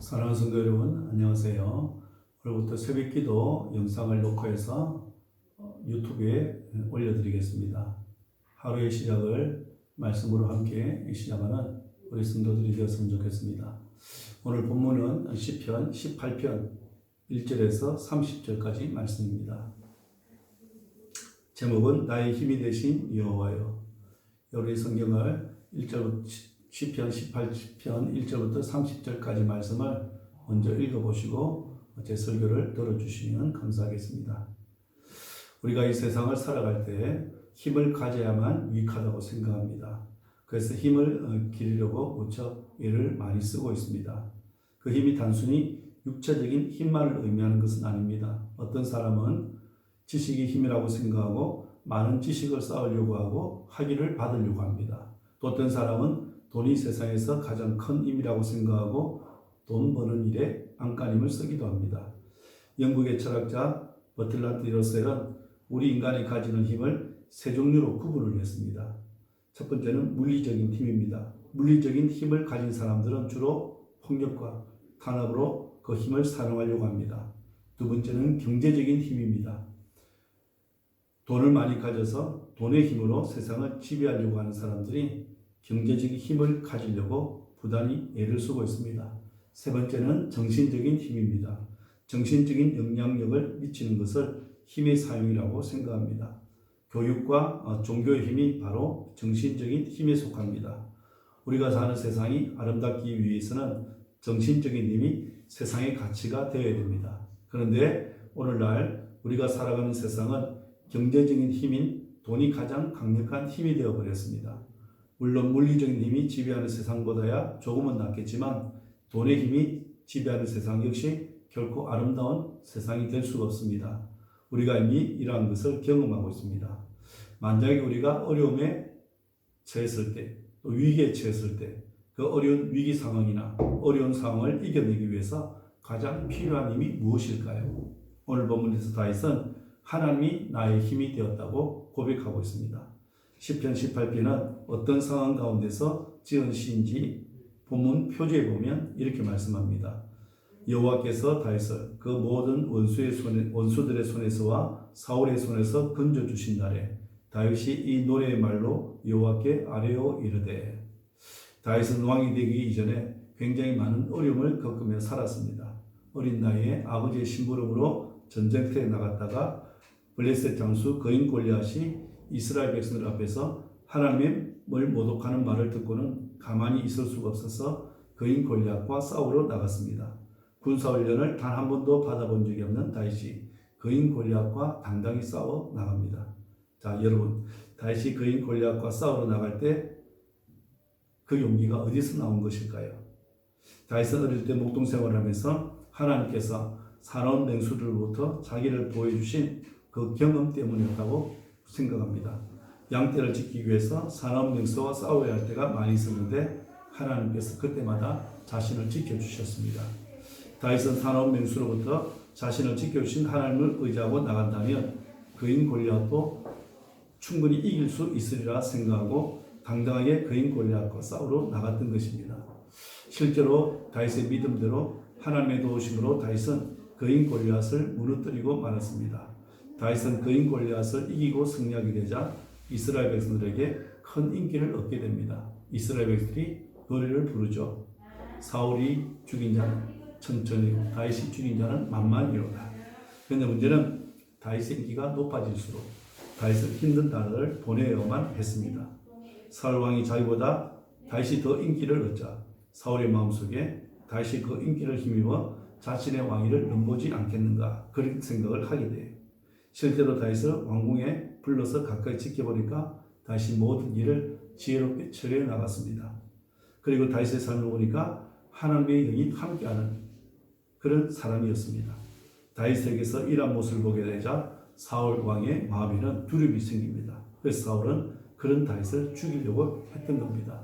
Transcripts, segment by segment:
사랑하는 성도 여러분, 안녕하세요. 오늘부터 새벽기도 영상을 녹화해서 유튜브에 올려드리겠습니다. 하루의 시작을 말씀으로 함께 시작하는 우리 성도들이 되었으면 좋겠습니다. 오늘 본문은 시편 18편 1절에서 30절까지 말씀입니다. 제목은 나의 힘이 되신 여호와여. 우리 성경을 1절부터 시편 18편 1절부터 30절까지 말씀을 먼저 읽어보시고 제 설교를 들어주시면 감사하겠습니다. 우리가 이 세상을 살아갈 때 힘을 가져야만 유익하다고 생각합니다. 그래서 힘을 기르려고 무척 애를 많이 쓰고 있습니다. 그 힘이 단순히 육체적인 힘만을 의미하는 것은 아닙니다. 어떤 사람은 지식이 힘이라고 생각하고 많은 지식을 쌓으려고 하고 학위를 받으려고 합니다. 또 어떤 사람은 돈이 세상에서 가장 큰 힘이라고 생각하고 돈 버는 일에 안간힘을 쓰기도 합니다. 영국의 철학자 버틀란트 러셀은 우리 인간이 가지는 힘을 세 종류로 구분을 했습니다. 첫 번째는 물리적인 힘입니다. 물리적인 힘을 가진 사람들은 주로 폭력과 탄압으로 그 힘을 사용하려고 합니다. 두 번째는 경제적인 힘입니다. 돈을 많이 가져서 돈의 힘으로 세상을 지배하려고 하는 사람들이 경제적인 힘을 가지려고 부단히 애를 쓰고 있습니다. 세 번째는 정신적인 힘입니다. 정신적인 영향력을 미치는 것을 힘의 사용이라고 생각합니다. 교육과 종교의 힘이 바로 정신적인 힘에 속합니다. 우리가 사는 세상이 아름답기 위해서는 정신적인 힘이 세상의 가치가 되어야 됩니다. 그런데 오늘날 우리가 살아가는 세상은 경제적인 힘인 돈이 가장 강력한 힘이 되어버렸습니다. 물론 물리적인 힘이 지배하는 세상보다야 조금은 낫겠지만 돈의 힘이 지배하는 세상 역시 결코 아름다운 세상이 될 수가 없습니다. 우리가 이미 이러한 것을 경험하고 있습니다. 만약에 우리가 어려움에 처했을 때, 또 위기에 처했을 때, 그 어려운 위기 상황이나 어려운 상황을 이겨내기 위해서 가장 필요한 힘이 무엇일까요? 오늘 본문에서 다윗은 하나님이 나의 힘이 되었다고 고백하고 있습니다. 시편 18편은 어떤 상황 가운데서 지은 시인지 본문 표지에 보면 이렇게 말씀합니다. 여호와께서 다윗을 그 모든 원수들의 손에서와 사울의 손에서 건져주신 날에 다윗이 이 노래의 말로 여호와께 아뢰어 이르되. 다윗은 왕이 되기 이전에 굉장히 많은 어려움을 겪으며 살았습니다. 어린 나이에 아버지의 심부름으로 전쟁터에 나갔다가 블레셋 장수 거인 골리앗이 이스라엘 백성들 앞에서 하나님을 모독하는 말을 듣고는 가만히 있을 수가 없어서 거인 골리앗과 싸우러 나갔습니다. 군사훈련을 단 한 번도 받아본 적이 없는 다윗이 거인 골리앗과 당당히 싸워 나갑니다. 자, 여러분, 다윗이 거인 골리앗과 싸우러 나갈 때 그 용기가 어디서 나온 것일까요? 다윗은 어릴 때 목동 생활을 하면서 하나님께서 사나운 맹수들로부터 자기를 보여주신 그 경험 때문이었다고 생각합니다. 양떼를 지키기 위해서 사나운 맹수와 싸워야 할 때가 많이 있었는데 하나님께서 그때마다 자신을 지켜주셨습니다. 다윗은 사나운 맹수로부터 자신을 지켜주신 하나님을 의지하고 나간다면 거인 골리앗도 충분히 이길 수 있으리라 생각하고 당당하게 거인 골리앗과 싸우러 나갔던 것입니다. 실제로 다윗의 믿음대로 하나님의 도우심으로 다윗은 거인 골리앗을 무너뜨리고 말았습니다. 다윗은 거인 골리앗을 이기고 승리하게 되자 이스라엘 백성들에게 큰 인기를 얻게 됩니다. 이스라엘 백성들이 노래를 부르죠. 사울이 죽인 자는 천천히고 다윗이 죽인 자는 만만히로다. 그런데 문제는 다윗의 인기가 높아질수록 다윗은 힘든 나라를 보내야만 했습니다. 사울 왕이 자기보다 다윗이 더 인기를 얻자 사울의 마음속에 다윗이 그 인기를 힘입어 자신의 왕위를 넘보지 않겠는가 그런 생각을 하게 돼요. 실제로 다윗을 왕궁에 불러서 가까이 지켜보니까 다윗이 모든 일을 지혜롭게 처리해 나갔습니다. 그리고 다윗의 삶을 보니까 하나님의 영이 함께하는 그런 사람이었습니다. 다윗에게서 이러한 모습을 보게 되자 사울 왕의 마음에는 두려움이 생깁니다. 그래서 사울은 그런 다윗을 죽이려고 했던 겁니다.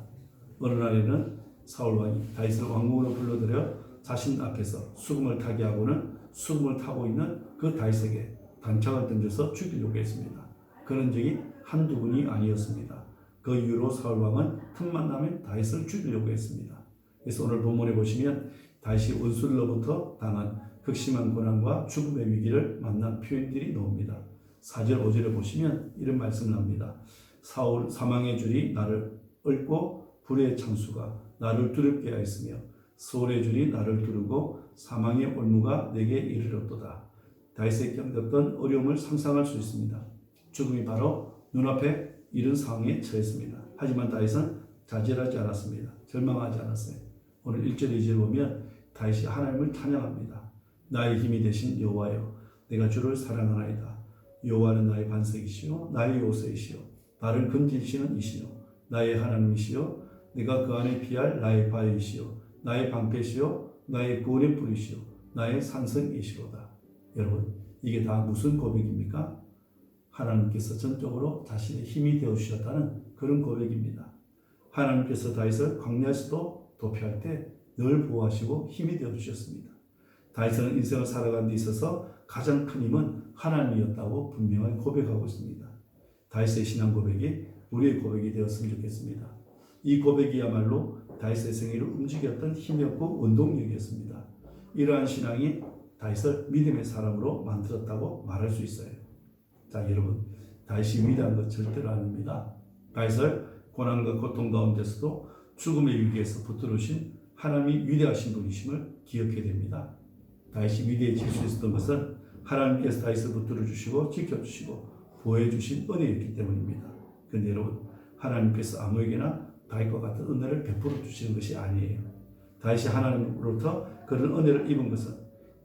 어느 날에는 사울 왕이 다윗을 왕궁으로 불러들여 자신 앞에서 수금을 타게 하고는 수금을 타고 있는 그 다윗에게 단창을 던져서 죽이려고 했습니다. 그런 적이 한두 번이 아니었습니다. 그 이후로 사울 왕은 틈만 나면 다윗을 죽이려고 했습니다. 그래서 오늘 본문에 보시면 다시 원수로부터 당한 극심한 고난과 죽음의 위기를 만난 표현들이 나옵니다. 4절 5절에 보시면 이런 말씀을 합니다. 사망의 줄이 나를 얽고 불의 창수가 나를 두렵게 하였으며 소울의 줄이 나를 두르고 사망의 올무가 내게 이르렀도다. 다윗이 겪었던 어려움을 상상할 수 있습니다. 죽음이 바로 눈앞에 이런 상황에 처했습니다. 하지만 다윗은 좌절하지 않았습니다. 절망하지 않았어요. 오늘 1절 2절 보면 다윗이 하나님을 찬양합니다. 나의 힘이 되신 여호와여, 내가 주를 사랑하나이다. 여호와는 나의 반석이시요 나의 요새이시요 나를 건지시는 이시요 나의 하나님이시요 내가 그 안에 피할 나의 바위이시요 나의 방패시요 나의 구원의 뿌리시요 나의 산성이시로다. 여러분, 이게 다 무슨 고백입니까? 하나님께서 전적으로 자신의 힘이 되어주셨다는 그런 고백입니다. 하나님께서 다윗을 광야에서도 도피할 때 늘 보호하시고 힘이 되어주셨습니다. 다윗은 인생을 살아가는 데 있어서 가장 큰 힘은 하나님이었다고 분명하게 고백하고 있습니다. 다윗의 신앙 고백이 우리의 고백이 되었으면 좋겠습니다. 이 고백이야말로 다윗의 생애를 움직였던 힘이었고 원동력이었습니다. 이러한 신앙이 다윗을 믿음의 사람으로 만들었다고 말할 수 있어요. 자, 여러분, 다윗이 위대한 것 절대로 아닙니다. 다윗을 고난과 고통 가운데서도 죽음의 위기에서 붙들으신 하나님이 위대하신 분이심을 기억해야 됩니다. 다윗이 위대해질 수 있었던 것은 하나님께서 다윗을 붙들어 주시고 지켜주시고 보호해 주신 은혜였기 때문입니다. 그런데 여러분, 하나님께서 아무에게나 다윗과 같은 은혜를 베풀어 주시는 것이 아니에요. 다윗이 하나님으로부터 그런 은혜를 입은 것은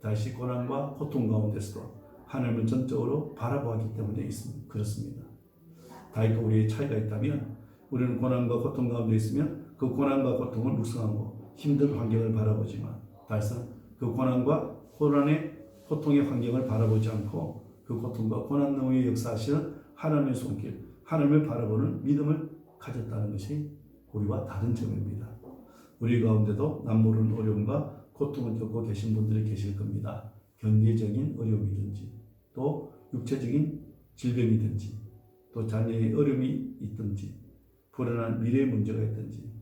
다윗이 고난과 고통 가운데서도 하나님을 전적으로 바라보았기 때문에 그렇습니다. 다윗과 우리의 차이가 있다면 우리는 고난과 고통 가운데 있으면 그 고난과 고통을 묵상하고 힘든 환경을 바라보지만 다윗은 그 고난과 고통의 환경을 바라보지 않고 그 고통과 고난 너머에 역사하시는 하나님의 손길, 하나님을 바라보는 믿음을 가졌다는 것이 우리와 다른 점입니다. 우리 가운데도 남모르는 어려움과 고통을 겪고 계신 분들이 계실 겁니다. 경제적인 어려움이든지 또 육체적인 질병이든지 또 자녀의 어려움이 있든지 불안한 미래의 문제가 있든지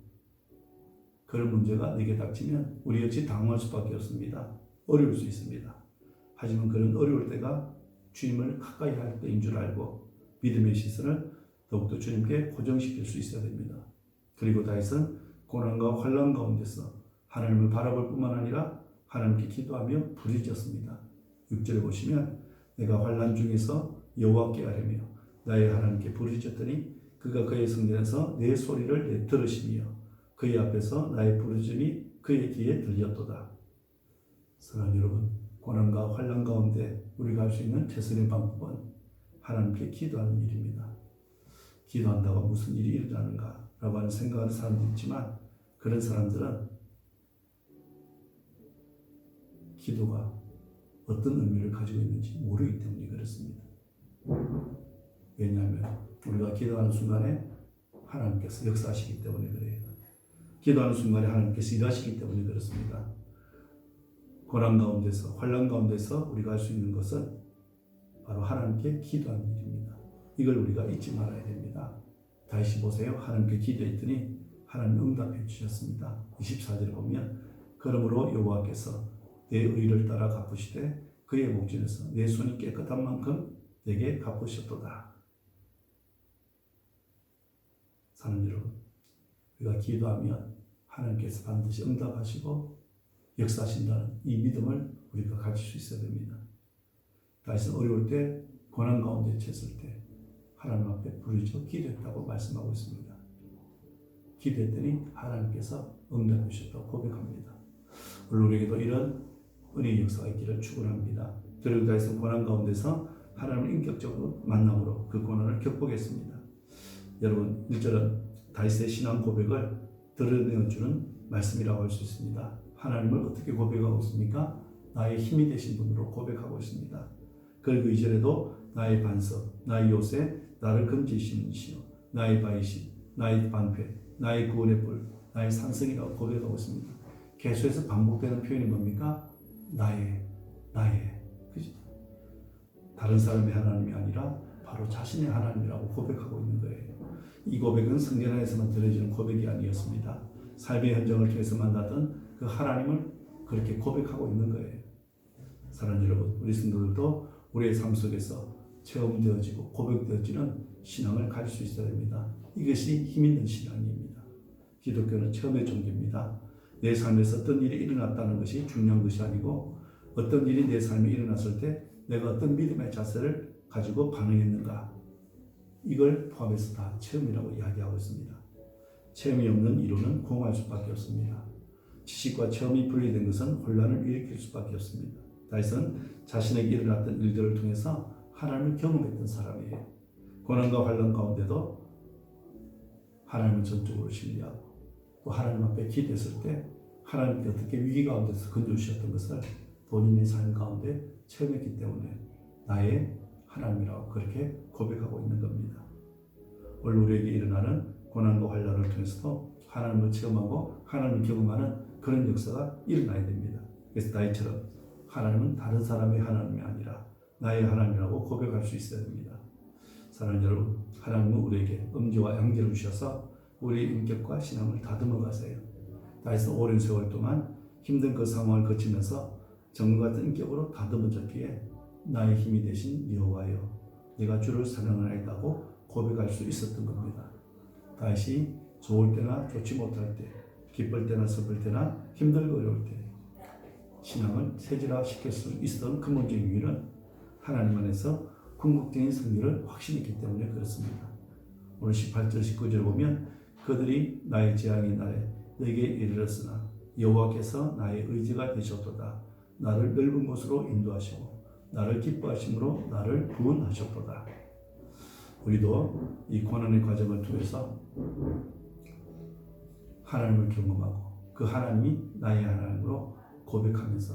그런 문제가 내게 닥치면 우리 역시 당황할 수밖에 없습니다. 어려울 수 있습니다. 하지만 그런 어려울 때가 주님을 가까이 할 때인 줄 알고 믿음의 시선을 더욱더 주님께 고정시킬 수 있어야 됩니다. 그리고 다윗은 고난과 환난 가운데서 하나님을 바라볼 뿐만 아니라 하나님께 기도하며 부르짖었습니다. 6절에 보시면 내가 환난 중에서 여호와께 아뢰며 나의 하나님께 부르짖었더니 그가 그의 성전에서 내 소리를 들으시며 그의 앞에서 나의 부르짖음이 그의 귀에 들렸도다. 사랑하는 여러분, 고난과 환난 가운데 우리가 할 수 있는 최선의 방법은 하나님께 기도하는 일입니다. 기도한다고 무슨 일이 일어나는가 라고 하는 생각하는 사람도 있지만 그런 사람들은 기도가 어떤 의미를 가지고 있는지 모르기 때문에 그렇습니다. 왜냐하면 우리가 기도하는 순간에 하나님께서 역사하시기 때문에 그래요. 기도하는 순간에 하나님께서 일하시기 때문에 그렇습니다. 고난 가운데서, 환난 가운데서 우리가 할 수 있는 것은 바로 하나님께 기도하는 일입니다. 이걸 우리가 잊지 말아야 됩니다. 다시 보세요. 하나님께 기도했더니 하나님 응답해 주셨습니다. 24절에 보면 그러므로 여호와께서 내 의를 따라 갚으시되 그의 목전에서 내 손이 깨끗한 만큼 내게 갚으셨도다. 사는 여러분, 우리가 기도하면 하나님께서 반드시 응답하시고 역사하신다는 이 믿음을 우리가 가질 수 있어야 됩니다. 다윗은 어려울 때, 고난 가운데 처했을 때 하나님 앞에 부르짖어 기도했다고 말씀하고 있습니다. 기도했더니 하나님께서 응답해 주셨다고 고백합니다. 오늘 우리에게도 이런 은혜의 역사가 있기를 축원합니다. 그리고 다윗은 고난 가운데서 하나님을 인격적으로 만남으로 그 고난을 극복했습니다. 여러분, 1절은 다윗의 신앙 고백을 드러내주는 말씀이라고 할 수 있습니다. 하나님을 어떻게 고백하고 있습니까? 나의 힘이 되신 분으로 고백하고 있습니다. 그리고 2절에도 나의 반석, 나의 요새, 나를 건지시는 이시요, 나의 바위시, 나의 방패, 나의 구원의 뿔, 나의 산성이라고 고백하고 있습니다. 계속해서 반복되는 표현이 뭡니까? 나의. 그죠? 다른 사람의 하나님이 아니라 바로 자신의 하나님이라고 고백하고 있는 거예요. 이 고백은 성경 안에서만 들려지는 고백이 아니었습니다. 삶의 현장을 통해서 만나던 그 하나님을 그렇게 고백하고 있는 거예요. 사랑하는 여러분, 우리 성도들도 우리의 삶 속에서 체험되어지고 고백되어지는 신앙을 가질 수 있어야 됩니다. 이것이 힘 있는 신앙입니다. 기독교는 체험의 종교입니다. 내 삶에서 어떤 일이 일어났다는 것이 중요한 것이 아니고 어떤 일이 내 삶에 일어났을 때 내가 어떤 믿음의 자세를 가지고 반응했는가, 이걸 포함해서 다 체험이라고 이야기하고 있습니다. 체험이 없는 이론은 공허할 수밖에 없습니다. 지식과 체험이 분리된 것은 혼란을 일으킬 수밖에 없습니다. 다윗은 자신에게 일어났던 일들을 통해서 하나님을 경험했던 사람이에요. 고난과 환난 가운데도 하나님을 전적으로 신뢰하고 또 하나님 앞에 기도했을 때 하나님께 어떻게 위기 가운데서 건져주셨던 것을 본인의 삶 가운데 체험했기 때문에 나의 하나님이라고 그렇게 고백하고 있는 겁니다. 오늘 우리에게 일어나는 고난과 환난을 통해서도 하나님을 체험하고 하나님을 경험하는 그런 역사가 일어나야 됩니다. 그래서 다윗처럼 하나님은 다른 사람의 하나님이 아니라 나의 하나님이라고 고백할 수 있어야 됩니다. 사랑하는 여러분, 하나님은 우리에게 음지와 양지를 주셔서 우리의 인격과 신앙을 다듬어 가세요. 다윗은 오랜 세월 동안 힘든 그 상황을 거치면서 정과 같은 인격으로 다듬어졌기에 나의 힘이 되신 여호와여, 내가 주를 사랑하나이다고 고백할 수 있었던 겁니다. 다윗이 좋을 때나 좋지 못할 때, 기쁠 때나 슬플 때나 힘들고 어려울 때 신앙을 체질화시킬 수 있었던 근본적인 이유는 하나님 안에서 궁극적인 승리를 확신했기 때문에 그렇습니다. 오늘 18절 19절을 보면 그들이 나의 재앙의 날에 내게 이르렀으나 여호와께서 나의 의지가 되셨도다. 나를 넓은 곳으로 인도하시고 나를 기뻐하심으로 나를 구원하셨도다. 우리도 이 고난의 과정을 통해서 하나님을 경험하고 그 하나님이 나의 하나님으로 고백하면서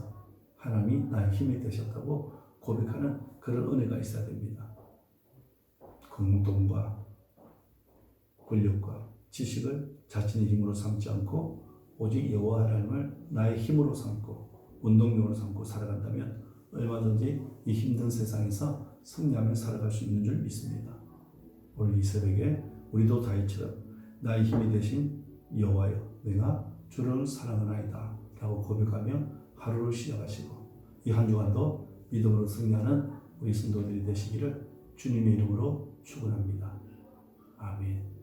하나님이 나의 힘이 되셨다고 고백하는 그런 은혜가 있어야 됩니다. 공동과 권력과 지식을 자신의 힘으로 삼지 않고 오직 여호와 하나님을 나의 힘으로 삼고 운동력으로 삼고 살아간다면 얼마든지 이 힘든 세상에서 승리하며 살아갈 수 있는 줄 믿습니다. 오늘 이 새벽에 우리도 다윗처럼 나의 힘이 되신 여호와여, 내가 주를 사랑하나이다 라고 고백하며 하루를 시작하시고 이 한 주간도 믿음으로 승리하는 우리 성도들이 되시기를 주님의 이름으로 축원합니다. 아멘.